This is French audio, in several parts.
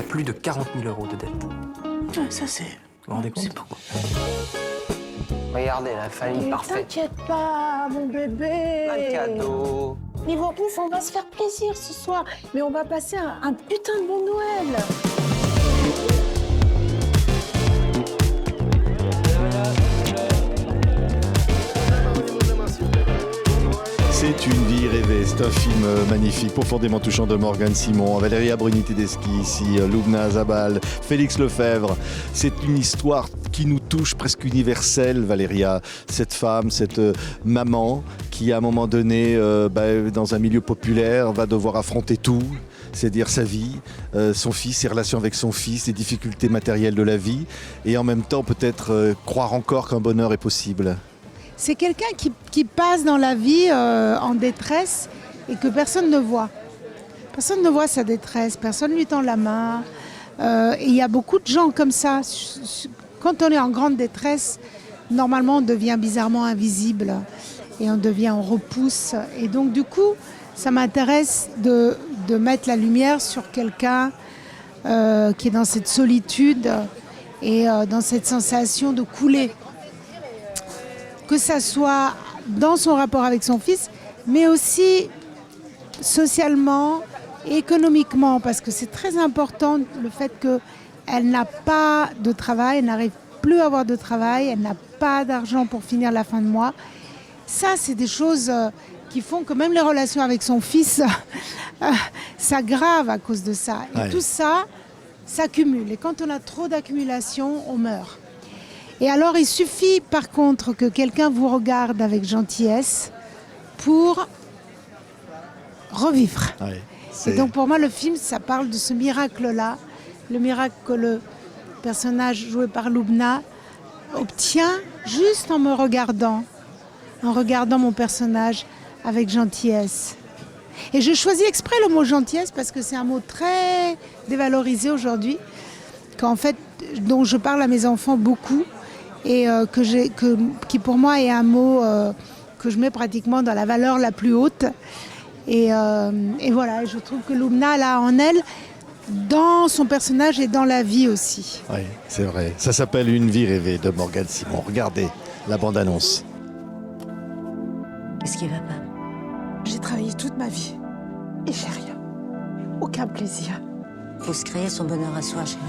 plus de 40 000 € de dette. Ouais, ça c'est... Vous vous rendez compte? C'est beaucoup. Regardez, la famille parfaite. T'inquiète pas, mon bébé. Plein de cadeaux. Niveau ouf, on va se faire plaisir ce soir. Mais on va passer un putain de bon Noël. C'est une vie rêvée, c'est un film magnifique, profondément touchant de Morgane Simon, Valeria Bruni-Tedeschi ici, Lubna Azabal, Félix Lefebvre. C'est une histoire qui nous touche, presque universelle, Valeria. Cette femme, cette maman qui à un moment donné, dans un milieu populaire, va devoir affronter tout. C'est-à-dire sa vie, son fils, ses relations avec son fils, les difficultés matérielles de la vie, et en même temps peut-être croire encore qu'un bonheur est possible. C'est quelqu'un qui passe dans la vie en détresse et que personne ne voit. Personne ne voit sa détresse, personne ne lui tend la main. Et il y a beaucoup de gens comme ça. Quand on est en grande détresse, normalement on devient bizarrement invisible et on repousse. Et donc du coup, ça m'intéresse de mettre la lumière sur quelqu'un qui est dans cette solitude et dans cette sensation de couler. Que ça soit dans son rapport avec son fils, mais aussi socialement, économiquement, parce que c'est très important le fait qu'elle n'a pas de travail, elle n'arrive plus à avoir de travail, elle n'a pas d'argent pour finir la fin de mois. Ça, c'est des choses qui font que même les relations avec son fils s'aggravent à cause de ça. Et ouais. Tout ça s'accumule. Et quand on a trop d'accumulation, on meurt. Et alors, il suffit par contre que quelqu'un vous regarde avec gentillesse pour revivre. Ouais, et donc pour moi, le film, ça parle de ce miracle-là, le miracle que le personnage joué par Lubna obtient juste en me regardant, en regardant mon personnage avec gentillesse. Et je choisis exprès le mot gentillesse parce que c'est un mot très dévalorisé aujourd'hui, dont je parle à mes enfants beaucoup. Et qui pour moi est un mot que je mets pratiquement dans la valeur la plus haute. Et voilà, je trouve que Lubna l'a en elle, dans son personnage et dans la vie aussi. Oui, c'est vrai. Ça s'appelle Une vie rêvée de Morgane Simon. Regardez la bande-annonce. Qu'est-ce qui va pas? J'ai travaillé toute ma vie et j'ai rien. Aucun plaisir. Faut se créer son bonheur à soi, chérie.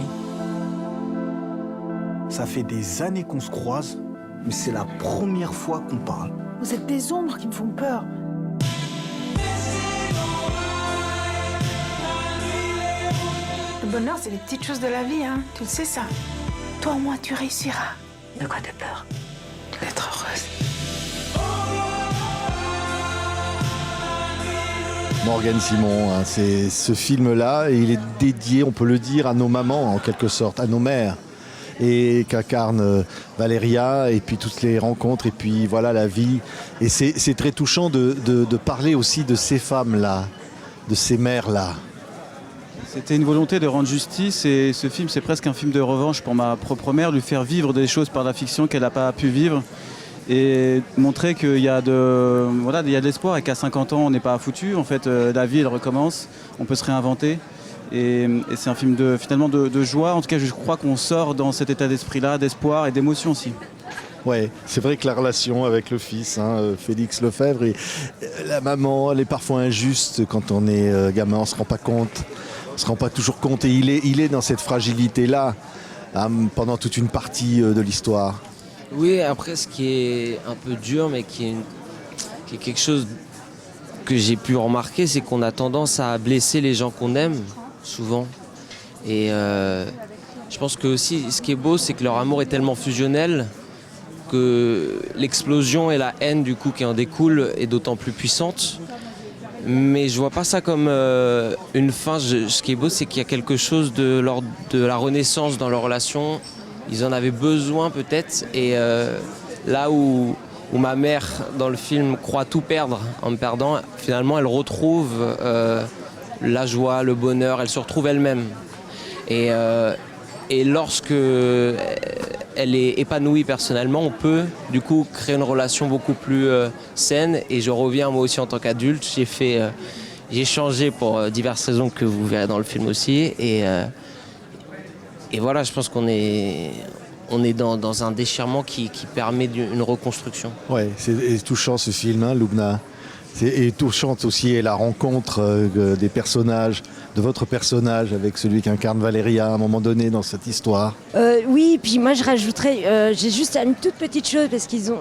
Ça fait des années qu'on se croise, mais c'est la première fois qu'on parle. Vous êtes des ombres qui me font peur. Le bonheur, c'est les petites choses de la vie, hein. Tu le sais, ça. Toi, au moins, tu réussiras. De quoi t'as peur? D'être heureuse. Morgane Simon, hein, c'est ce film-là, et il est dédié, on peut le dire, à nos mamans en quelque sorte, à nos mères. Et qu'incarne Valeria, et puis toutes les rencontres, et puis voilà la vie. Et c'est très touchant de parler aussi de ces femmes-là, de ces mères-là. C'était une volonté de rendre justice, et ce film, c'est presque un film de revanche pour ma propre mère, lui faire vivre des choses par la fiction qu'elle n'a pas pu vivre, et montrer qu'il y a de l'espoir, et qu'à 50 ans, on n'est pas foutu. En fait, la vie, elle recommence, on peut se réinventer. Et c'est un film finalement de joie. En tout cas, je crois qu'on sort dans cet état d'esprit-là, d'espoir et d'émotion aussi. Ouais, c'est vrai que la relation avec le fils, Félix Lefebvre, et la maman, elle est parfois injuste quand on est gamin, on se rend pas compte. On se rend pas toujours compte. Et il est dans cette fragilité-là pendant toute une partie de l'histoire. Oui, après, ce qui est un peu dur, mais qui est quelque chose que j'ai pu remarquer, c'est qu'on a tendance à blesser les gens qu'on aime, souvent. Et je pense que aussi, ce qui est beau, c'est que leur amour est tellement fusionnel que l'explosion et la haine, du coup, qui en découle, est d'autant plus puissante. Mais je vois pas ça comme une fin. Ce qui est beau, c'est qu'il y a quelque chose de l'ordre de la renaissance dans leur relation. Ils en avaient besoin peut-être. Et là où ma mère, dans le film, croit tout perdre en me perdant, finalement, elle retrouve la joie, le bonheur. Elle se retrouve elle-même. Et lorsque elle est épanouie personnellement, on peut du coup créer une relation beaucoup plus saine. Et je reviens moi aussi en tant qu'adulte. J'ai changé pour diverses raisons que vous verrez dans le film aussi. Et et voilà, je pense qu'on est dans un déchirement qui permet une reconstruction. Ouais, c'est touchant ce film, hein, Lubna. Et touchante aussi la rencontre des personnages, de votre personnage avec celui qu'incarne Valéria à un moment donné dans cette histoire. Oui, puis moi je rajouterais, j'ai juste une toute petite chose parce qu'ils ont,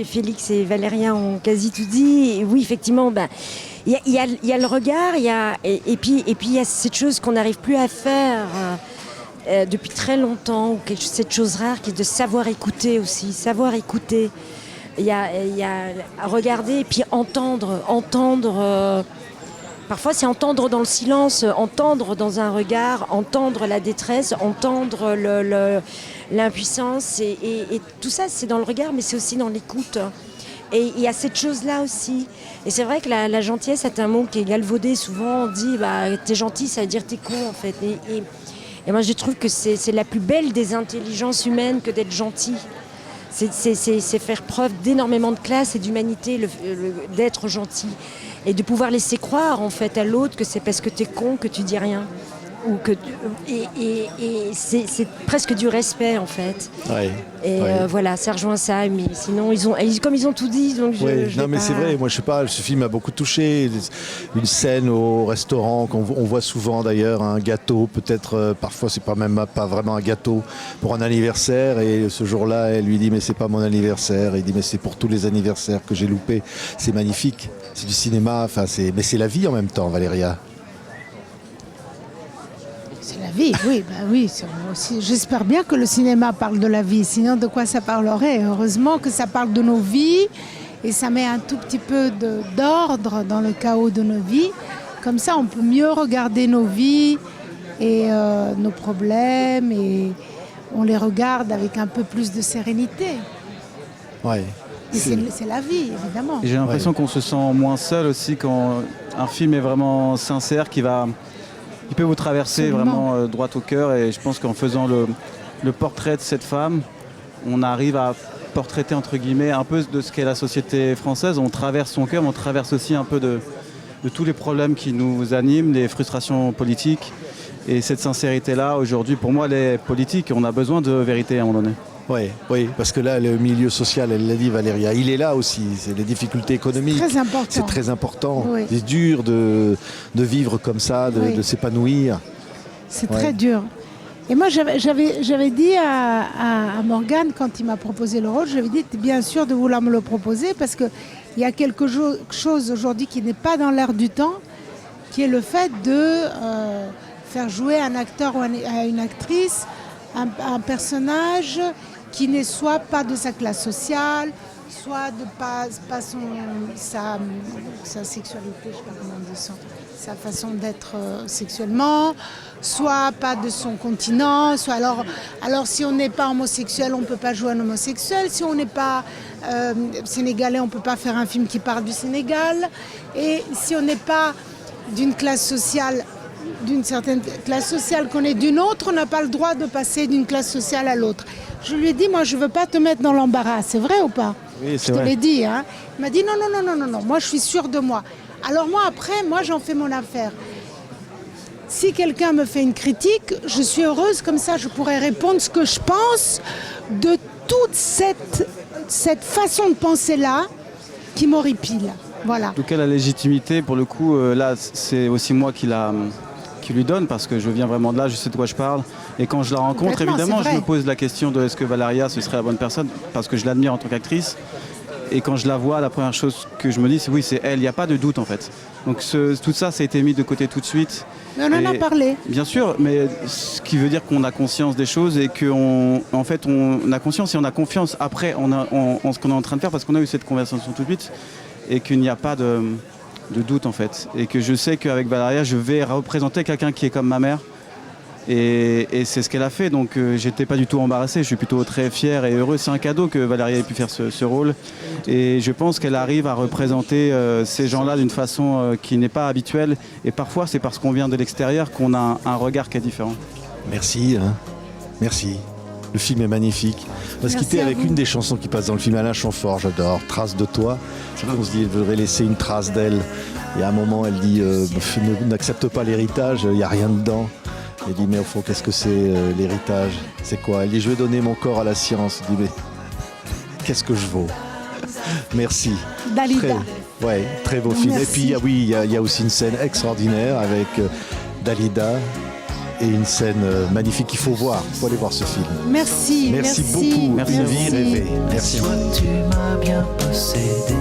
Félix et Valéria ont quasi tout dit. Et oui, effectivement, il y a le regard, et puis il y a cette chose qu'on n'arrive plus à faire depuis très longtemps, ou cette chose rare qui est de savoir écouter aussi, savoir écouter. Il y a à regarder et puis entendre. Parfois, c'est entendre dans le silence, entendre dans un regard, entendre la détresse, entendre l'impuissance. Et tout ça, c'est dans le regard, mais c'est aussi dans l'écoute. Et il y a cette chose-là aussi. Et c'est vrai que la gentillesse, c'est un mot qui est galvaudé. Souvent, on dit t'es gentil, ça veut dire t'es con, en fait. Et moi, je trouve que c'est la plus belle des intelligences humaines que d'être gentil. C'est faire preuve d'énormément de classe et d'humanité, d'être gentil. Et de pouvoir laisser croire en fait à l'autre que c'est parce que t'es con que tu dis rien. Et c'est presque du respect en fait. Ouais, et voilà, ça rejoint ça. Mais sinon, comme ils ont tout dit, donc mais c'est vrai. Moi, je sais pas. Ce film m'a beaucoup touché. Une scène au restaurant qu'on voit souvent d'ailleurs, un gâteau. Peut-être parfois c'est pas vraiment un gâteau pour un anniversaire. Et ce jour-là, elle lui dit mais c'est pas mon anniversaire. Et il dit mais c'est pour tous les anniversaires que j'ai loupés. C'est magnifique. C'est du cinéma. Enfin, mais c'est la vie en même temps, Valéria. C'est la vie, oui, oui. J'espère bien que le cinéma parle de la vie, sinon de quoi ça parlerait? Heureusement que ça parle de nos vies et ça met un tout petit peu d'ordre dans le chaos de nos vies. Comme ça, on peut mieux regarder nos vies et nos problèmes et on les regarde avec un peu plus de sérénité. Ouais. C'est la vie, évidemment. Et j'ai l'impression qu'on se sent moins seul aussi quand un film est vraiment sincère, il peut vous traverser vraiment droit au cœur. Et je pense qu'en faisant le portrait de cette femme, on arrive à portraiter entre guillemets un peu de ce qu'est la société française. On traverse son cœur, mais on traverse aussi un peu de tous les problèmes qui nous animent, les frustrations politiques. Et cette sincérité-là, aujourd'hui, pour moi, elle est politique. On a besoin de vérité à un moment donné. Oui, parce que là, le milieu social, elle l'a dit Valéria, il est là aussi. C'est les difficultés économiques. C'est très important. Oui. Oui. C'est dur de vivre comme ça, de s'épanouir. C'est très dur. Et moi, j'avais dit à Morgane, quand il m'a proposé le rôle, j'avais dit bien sûr de vouloir me le proposer parce qu'il y a quelque chose aujourd'hui qui n'est pas dans l'air du temps, qui est le fait de faire jouer un acteur ou une actrice un personnage qui n'est soit pas de sa classe sociale, soit de pas sa sexualité, je sais pas comment on dit ça, sa façon d'être sexuellement, soit pas de son continent, soit alors si on n'est pas homosexuel, on ne peut pas jouer un homosexuel, si on n'est pas sénégalais, on ne peut pas faire un film qui parle du Sénégal, et si on n'est pas d'une classe sociale, d'une certaine classe sociale qu'on est d'une autre, on n'a pas le droit de passer d'une classe sociale à l'autre. Je lui ai dit, moi je ne veux pas te mettre dans l'embarras, c'est vrai ou pas? Oui, je te l'ai dit, hein. Il m'a dit non, moi je suis sûre de moi. Alors moi après, j'en fais mon affaire. Si quelqu'un me fait une critique, je suis heureuse, comme ça je pourrais répondre ce que je pense de toute cette façon de penser-là qui m'horripile. Voilà. En tout cas, la légitimité, pour le coup, là, c'est aussi moi qui lui donne, parce que je viens vraiment de là, je sais de quoi je parle. Et quand je la rencontre, évidemment, je me pose la question de est-ce que Valéria, ce serait la bonne personne, parce que je l'admire en tant qu'actrice. Et quand je la vois, la première chose que je me dis, c'est oui, c'est elle, il n'y a pas de doute en fait. Donc tout ça, ça a été mis de côté tout de suite. Mais on en a parlé. Bien sûr, mais ce qui veut dire qu'on a conscience des choses et qu'on a conscience et on a confiance après en ce qu'on est en train de faire, parce qu'on a eu cette conversation tout de suite, et qu'il n'y a pas de doute en fait. Et que je sais qu'avec Valéria, je vais représenter quelqu'un qui est comme ma mère. Et c'est ce qu'elle a fait, donc j'étais pas du tout embarrassé, je suis plutôt très fier et heureux. C'est un cadeau que Valéria ait pu faire ce rôle, et je pense qu'elle arrive à représenter ces gens-là d'une façon qui n'est pas habituelle, et parfois c'est parce qu'on vient de l'extérieur qu'on a un regard qui est différent. Merci, merci. Le film est magnifique. On va se quitter avec une des chansons qui passe dans le film, Alain Chamfort, j'adore, Trace de toi. C'est vrai qu'on se dit, elle voudrait laisser une trace d'elle. Et à un moment, elle dit, n'accepte pas l'héritage, il n'y a rien dedans. Elle dit, mais au fond, qu'est-ce que c'est l'héritage? C'est quoi? Elle dit, je vais donner mon corps à la science. Elle dit, mais qu'est-ce que je vaux? Merci. Dalida. Très beau film. Merci. Et puis, il y a aussi une scène extraordinaire avec Dalida et une scène magnifique qu'il faut voir. Il faut aller voir ce film. Merci. Merci beaucoup. Merci Une à vous. vie rêvée. Merci. Toi, tu m'as bien possédé.